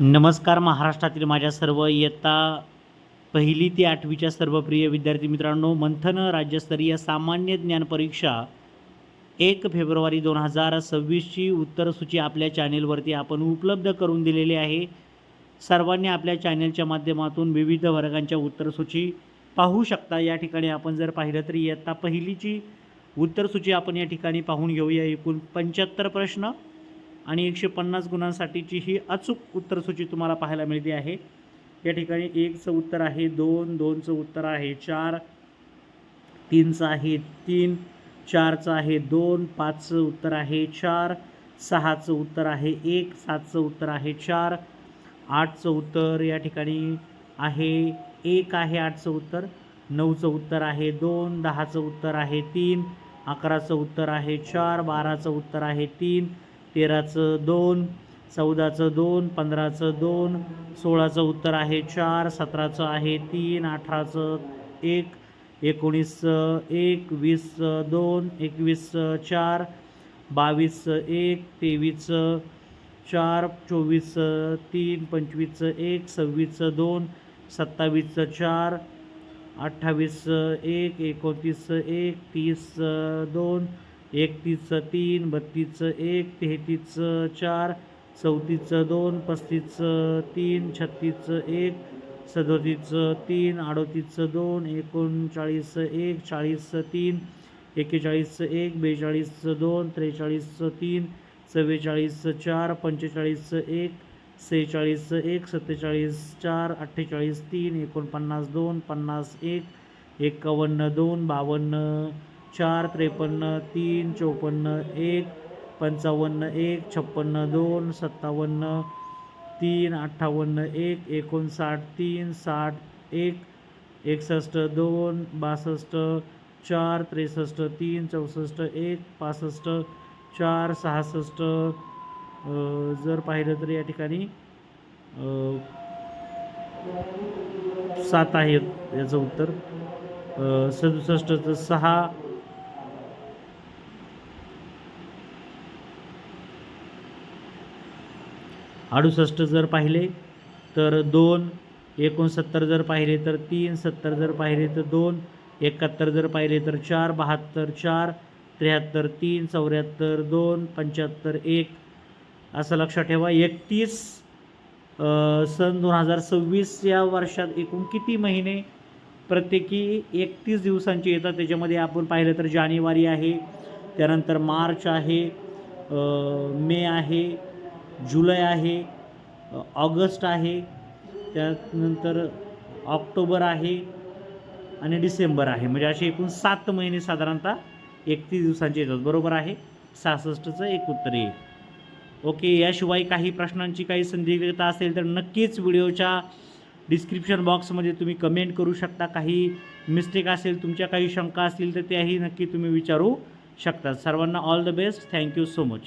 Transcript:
नमस्कार महाराष्ट्रातील माझ्या सर्व इयत्ता पहिली ते आठवीच्या सर्व प्रिय विद्यार्थी मित्रांनो, मंथन राज्यस्तरीय सामान्य ज्ञान परीक्षा 1 फेब्रुवारी 2026ची उत्तरसूची आपल्या चॅनेलवरती आपण उपलब्ध करून दिलेली आहे। सर्वांनी आपल्या चॅनेलच्या माध्यमातून विविध वर्गांच्या उत्तरसूची पाहू शकता। या ठिकाणी आपण जर पाहिलं तर इयत्ता पहिलीची उत्तरसूची आपण या ठिकाणी पाहून घेऊया। एकूण 75 प्रश्न आणि 150 गुणांसाठीची ही अचूक उत्तरसूची तुम्हाला पाहायला मिळते आहे। या ठिकाणी 1चं उत्तर आहे 2, 2चं उत्तर आहे 4, 3चं आहे 3, 4चं आहे 2, 5चं उत्तर आहे 4, 6चं उत्तर आहे 1, 7चं उत्तर आहे 4, 8चं उत्तर या ठिकाणी आहे 1 आहे 8चं उत्तर, 9चं उत्तर आहे 2, 10चं उत्तर आहे 3, 11चं उत्तर आहे 4, 12चं उत्तर आहे 3, 13चं 2, 14चं 2, 15चं 2, 16चं उत्तर आहे 4, 17चं आहे 3, 18चं 1, 19चं 1, 20चं 2, 21चं 4, 22चं 1, 23चं 4, 24चं 3, 25चं 1, 26चं 2, 27चं 4, 28चं 1, 29चं 1, 30चं 2, 31चं 3, 32चं 1, 33चं 4, 34चं 2, 35चं 3, 36चं 1, 37चं 3, 38चं 2, 39चं 1, 40चं 3, 41चं 1, 42चं 2, 43चं 3, 44चं 4, 45चं 1, 46चं 1, 47 4, 48 3, 49 2, 50 1, 51 2, 52 4, 53 3, 54 1, 55 1, 56 2, 57 3, 58 1, 59 3, 60 1, 61 2, 62 4, 63 3, 64 1, 65 4, 66 जर पाहिलं तर या ठिकाणी 7 आहे याचं उत्तर, 67चं 6, 68 जर पाहिले तर 2, 69 जर पाहिले तर 3, 70 जर पाहिले तर 2, 71 जर पाहिले तर 4, 72 4, 73 3, 74 2, 75 1 असं लक्षात ठेवा। 31 सन 2026 या वर्षात एकूण किती महिने प्रत्येकी 31 दिवसांचे येतात? त्याच्यामध्ये आपण पाहिलं तर जानेवारी आहे, त्यानंतर मार्च आहे, मे आहे, जुलै आहे, ऑगस्ट आहे, त्यानंतर ऑक्टोबर आहे आणि डिसेंबर आहे। म्हणजे असे एकूण 7 महिने साधारणतः 31 दिवसांचे येतात। बरोबर आहे, 66चं एक उत्तर येईल। ओके, याशिवाय काही प्रश्नांची काही संदिग्धता असेल तर नक्कीच व्हिडिओच्या डिस्क्रिप्शन बॉक्समध्ये तुम्ही कमेंट करू शकता। काही मिस्टेक असेल, तुमच्या काही शंका असतील तर त्याही नक्की तुम्ही विचारू शकता। सर्वांना all the best, thank you so much.